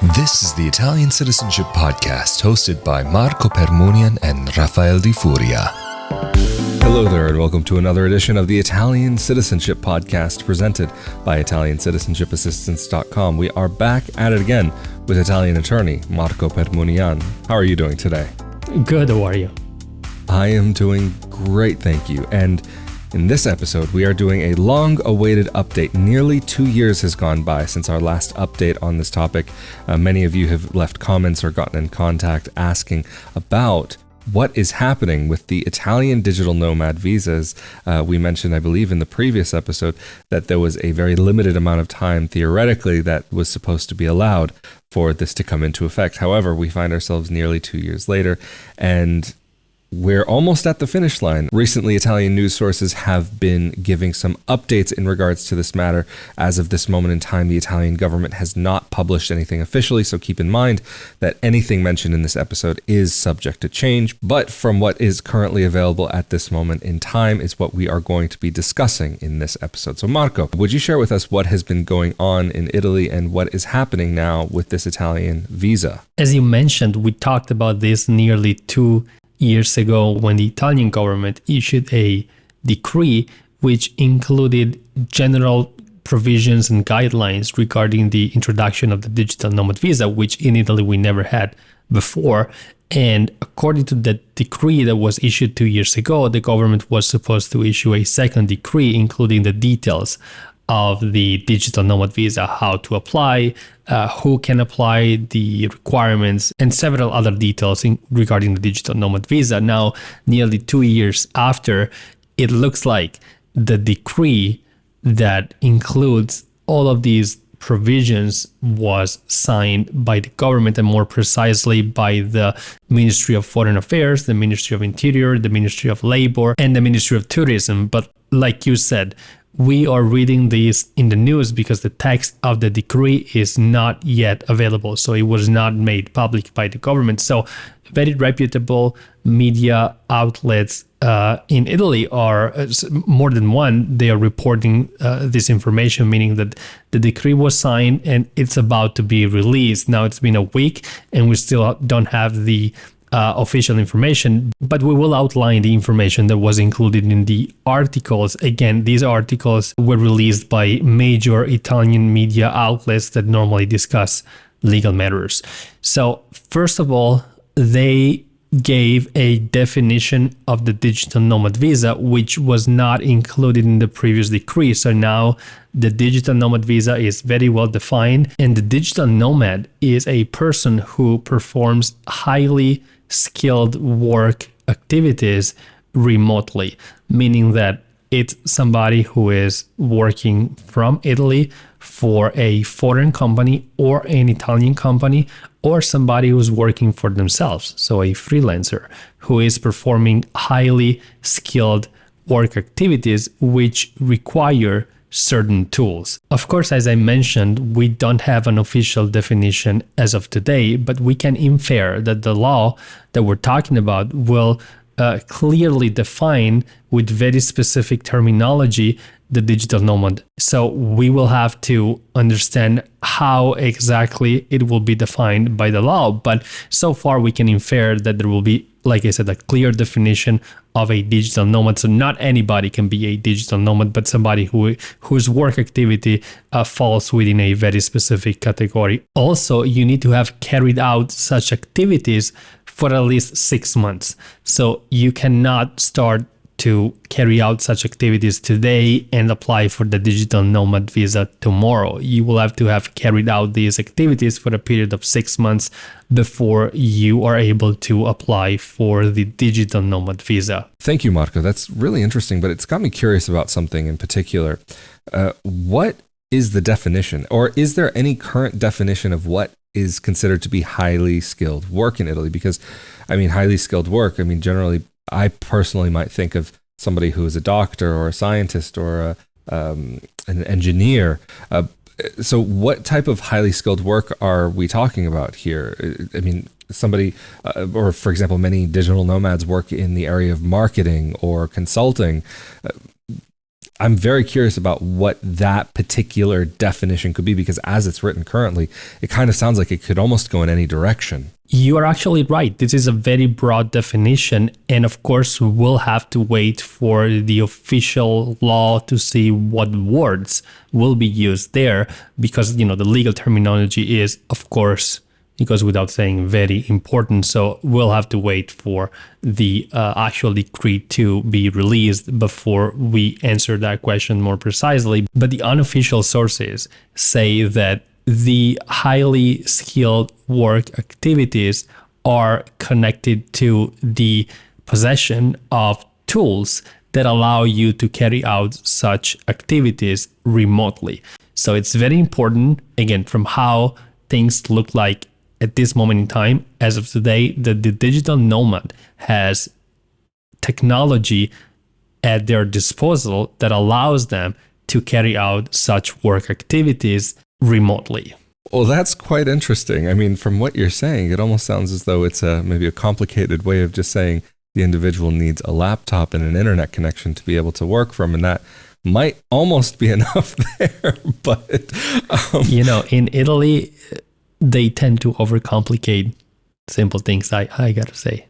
This is the Italian Citizenship Podcast, hosted by Marco Permunian and Rafael Di Furia. Hello there, and welcome to another edition of the Italian Citizenship Podcast, presented by ItaliancitizenshipAssistance.com. We are back at it again with Italian attorney Marco Permunian. How are you doing today? Good, how are you? I am doing great, thank you. And in this episode, we are doing a long-awaited update. Nearly 2 years has gone by since our last update on this topic. Many of you have left comments or gotten in contact asking about what is happening with the Italian digital nomad visas. We mentioned, I believe, in the previous episode that there was a very limited amount of time, theoretically, that was supposed to be allowed for this to come into effect. However, we find ourselves nearly 2 years later, and we're almost at the finish line. Recently, Italian news sources have been giving some updates in regards to this matter. As of this moment in time, the Italian government has not published anything officially, so keep in mind that anything mentioned in this episode is subject to change. But from what is currently available at this moment in time is what we are going to be discussing in this episode. So Marco, would you share with us what has been going on in Italy and what is happening now with this Italian visa? As you mentioned, we talked about this nearly 2 years ago when the Italian government issued a decree which included general provisions and guidelines regarding the introduction of the digital nomad visa, which in Italy we never had before. And according to the decree that was issued 2 years ago, the government was supposed to issue a second decree including the details of the digital nomad visa, how to apply, who can apply, the requirements, and several other details regarding the digital nomad visa. Now, nearly 2 years after, it looks like the decree that includes all of these provisions was signed by the government, and more precisely by the Ministry of Foreign Affairs, the Ministry of Interior, the Ministry of Labor, and the Ministry of Tourism. But like you said, we are reading this in the news because the text of the decree is not yet available. So it was not made public by the government. So very reputable media outlets in Italy are more than one. They are reporting this information, meaning that the decree was signed and it's about to be released. Now it's been a week and we still don't have the official information, but we will outline the information that was included in the articles. Again, these articles were released by major Italian media outlets that normally discuss legal matters. So first of all, they gave a definition of the digital nomad visa, which was not included in the previous decree. So now the digital nomad visa is very well defined, and the digital nomad is a person who performs highly skilled work activities remotely, meaning that it's somebody who is working from Italy for a foreign company or an Italian company, or somebody who's working for themselves, so a freelancer who is performing highly skilled work activities which require certain tools. Of course, as I mentioned, we don't have an official definition as of today, but we can infer that the law that we're talking about will clearly define with very specific terminology the digital nomad. So we will have to understand how exactly it will be defined by the law. But so far we can infer that there will be, like I said, a clear definition of a digital nomad. So not anybody can be a digital nomad, but somebody whose work activity falls within a very specific category. Also, you need to have carried out such activities for at least 6 months. So you cannot start to carry out such activities today and apply for the digital nomad visa tomorrow. You will have to have carried out these activities for a period of 6 months before you are able to apply for the digital nomad visa. Thank you, Marco. That's really interesting, but it's got me curious about something in particular. What is the definition, or is there any current definition of what is considered to be highly skilled work in Italy? Because, I mean, highly skilled work, I mean, generally, I personally might think of somebody who is a doctor or a scientist or an engineer. So what type of highly skilled work are we talking about here? I mean, somebody, or for example, many digital nomads work in the area of marketing or consulting. I'm very curious about what that particular definition could be, because as it's written currently, it kind of sounds like it could almost go in any direction. You are actually right. This is a very broad definition. And of course, we'll have to wait for the official law to see what words will be used there, because, the legal terminology is, of course, it goes without saying, very important. So we'll have to wait for the actual decree to be released before we answer that question more precisely. But the unofficial sources say that the highly skilled work activities are connected to the possession of tools that allow you to carry out such activities remotely. So it's very important, again, from how things look like at this moment in time, as of today, that the digital nomad has technology at their disposal that allows them to carry out such work activities remotely. Well, that's quite interesting. I mean, from what you're saying, it almost sounds as though it's maybe a complicated way of just saying the individual needs a laptop and an internet connection to be able to work from, and that might almost be enough there. But in Italy, they tend to overcomplicate simple things, I gotta say.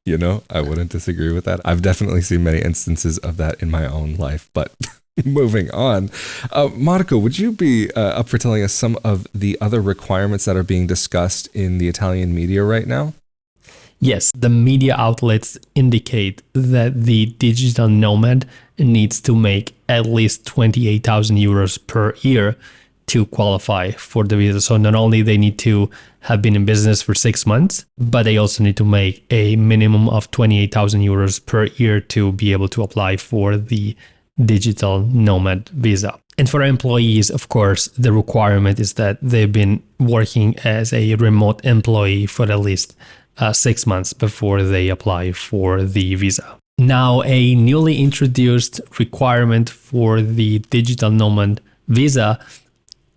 I wouldn't disagree with that. I've definitely seen many instances of that in my own life, but moving on. Marco, would you be up for telling us some of the other requirements that are being discussed in the Italian media right now? Yes, the media outlets indicate that the digital nomad needs to make at least 28,000 euros per year to qualify for the visa. So not only they need to have been in business for 6 months, but they also need to make a minimum of 28,000 euros per year to be able to apply for the digital nomad visa. And for employees, of course, the requirement is that they've been working as a remote employee for at least 6 months before they apply for the visa. Now, a newly introduced requirement for the digital nomad visa,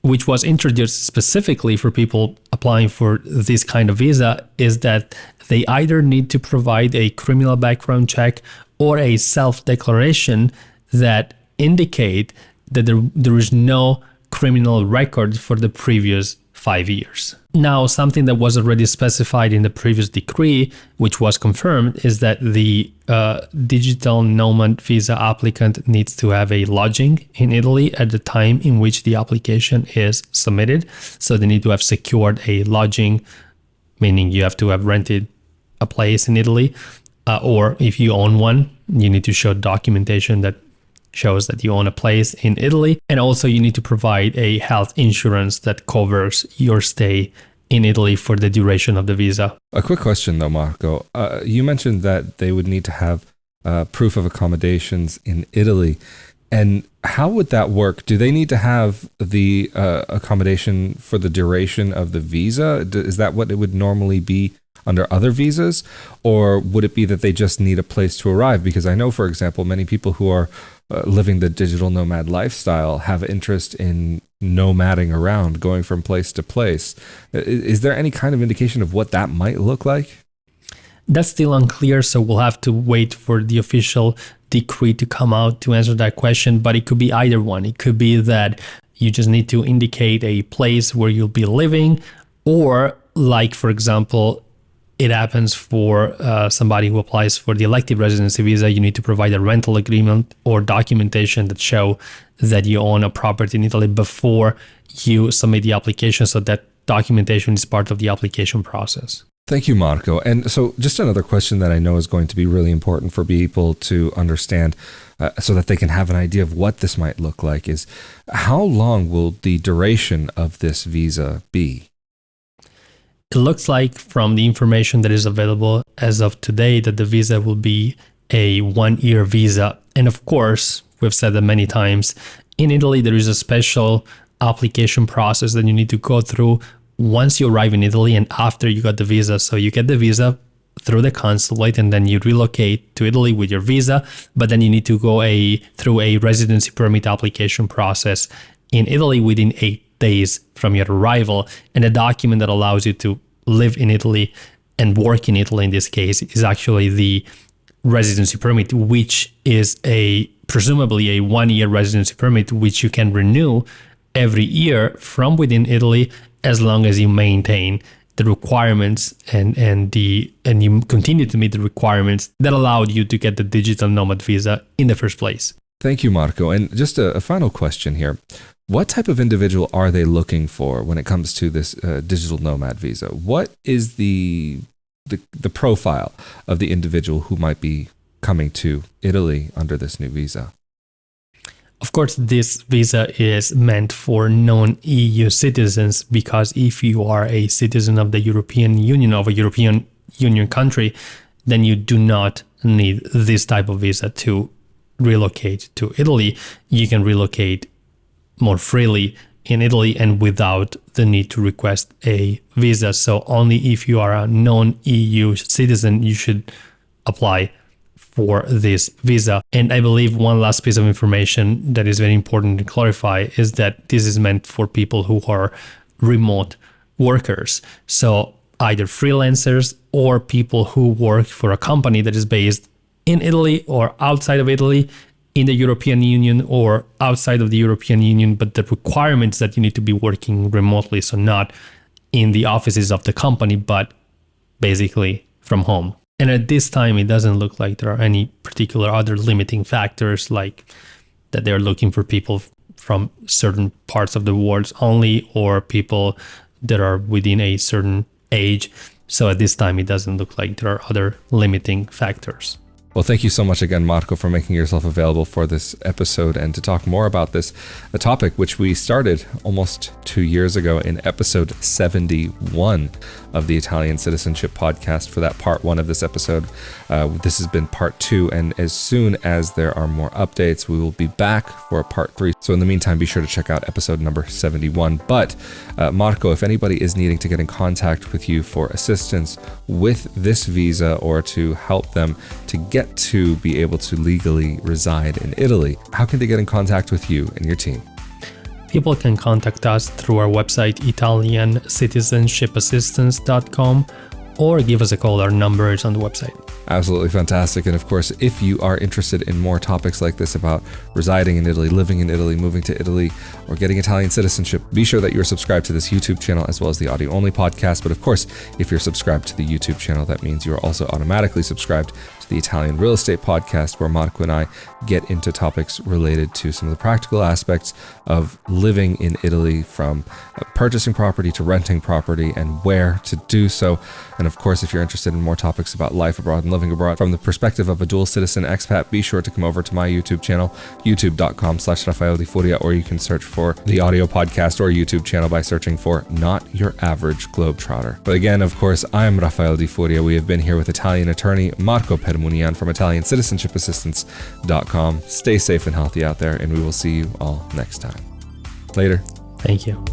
which was introduced specifically for people applying for this kind of visa, is that they either need to provide a criminal background check or a self-declaration that indicate that there is no criminal record for the previous 5 years. Now, something that was already specified in the previous decree, which was confirmed, is that the digital nomad visa applicant needs to have a lodging in Italy at the time in which the application is submitted. So they need to have secured a lodging, meaning you have to have rented a place in Italy, or if you own one, you need to show documentation that shows that you own a place in Italy. And also you need to provide a health insurance that covers your stay in Italy for the duration of the visa. A quick question though, Marco. You mentioned that they would need to have proof of accommodations in Italy. And how would that work? Do they need to have the accommodation for the duration of the visa? Is that what it would normally be under other visas? Or would it be that they just need a place to arrive? Because I know, for example, many people who are living the digital nomad lifestyle have interest in nomading around, going from place to place. Is there any kind of indication of what that might look like? That's still unclear, so we'll have to wait for the official decree to come out to answer that question, but it could be either one. It could be that you just need to indicate a place where you'll be living, or like, for example, it happens for somebody who applies for the elective residency visa, you need to provide a rental agreement or documentation that show that you own a property in Italy before you submit the application. So that documentation is part of the application process. Thank you, Marco. And so just another question that I know is going to be really important for people to understand so that they can have an idea of what this might look like is, how long will the duration of this visa be? It looks like from the information that is available as of today that the visa will be a 1-year visa. And of course, we've said that many times, in Italy, there is a special application process that you need to go through once you arrive in Italy and after you got the visa. So you get the visa through the consulate and then you relocate to Italy with your visa, but then you need to go through a residency permit application process in Italy within 8 days from your arrival. And a document that allows you to live in Italy and work in Italy in this case is actually the residency permit, which is a presumably a 1-year residency permit, which you can renew every year from within Italy, as long as you maintain the requirements and you continue to meet the requirements that allowed you to get the digital nomad visa in the first place. Thank you, Marco. And just a final question here. What type of individual are they looking for when it comes to this digital nomad visa? What is the profile of the individual who might be coming to Italy under this new visa? Of course, this visa is meant for non-EU citizens, because if you are a citizen of the European Union, of a European Union country, then you do not need this type of visa to relocate to Italy. You can relocate more freely in Italy and without the need to request a visa. So only if you are a non-EU citizen, you should apply for this visa. And I believe one last piece of information that is very important to clarify is that this is meant for people who are remote workers. So either freelancers or people who work for a company that is based in Italy or outside of Italy, in the European Union or outside of the European Union, but the requirements that you need to be working remotely, so not in the offices of the company, but basically from home. And at this time, it doesn't look like there are any particular other limiting factors, like that they're looking for people from certain parts of the world only, or people that are within a certain age. So at this time, it doesn't look like there are other limiting factors. Well, thank you so much again, Marco, for making yourself available for this episode and to talk more about this, a topic which we started almost 2 years ago in episode 71 of the Italian Citizenship podcast. For that part 1 of this episode, this has been part 2, and as soon as there are more updates, we will be back for a part 3. So in the meantime, be sure to check out episode number 71. But Marco, if anybody is needing to get in contact with you for assistance with this visa or to help them to get to be able to legally reside in Italy, how can they get in contact with you and your team? People can contact us through our website, italiancitizenshipassistance.com, or give us a call. Our number is on the website. Absolutely fantastic. And of course, if you are interested in more topics like this about residing in Italy, living in Italy, moving to Italy, or getting Italian citizenship, be sure that you're subscribed to this YouTube channel as well as the audio-only podcast. But of course, if you're subscribed to the YouTube channel, that means you're also automatically subscribed to the Italian Real Estate Podcast, where Marco and I get into topics related to some of the practical aspects of living in Italy, from purchasing property to renting property and where to do so. And of course, if you're interested in more topics about life abroad and living abroad from the perspective of a dual citizen expat, be sure to come over to my YouTube channel, youtube.com/Rafael Di Furia, or you can search for the audio podcast or YouTube channel by searching for Not Your Average Globetrotter. But again, of course, I'm Rafael Di Furia. We have been here with Italian attorney Marco Permunian from ItaliancitizenshipAssistance.com. Stay safe and healthy out there, and we will see you all next time. Later. Thank you.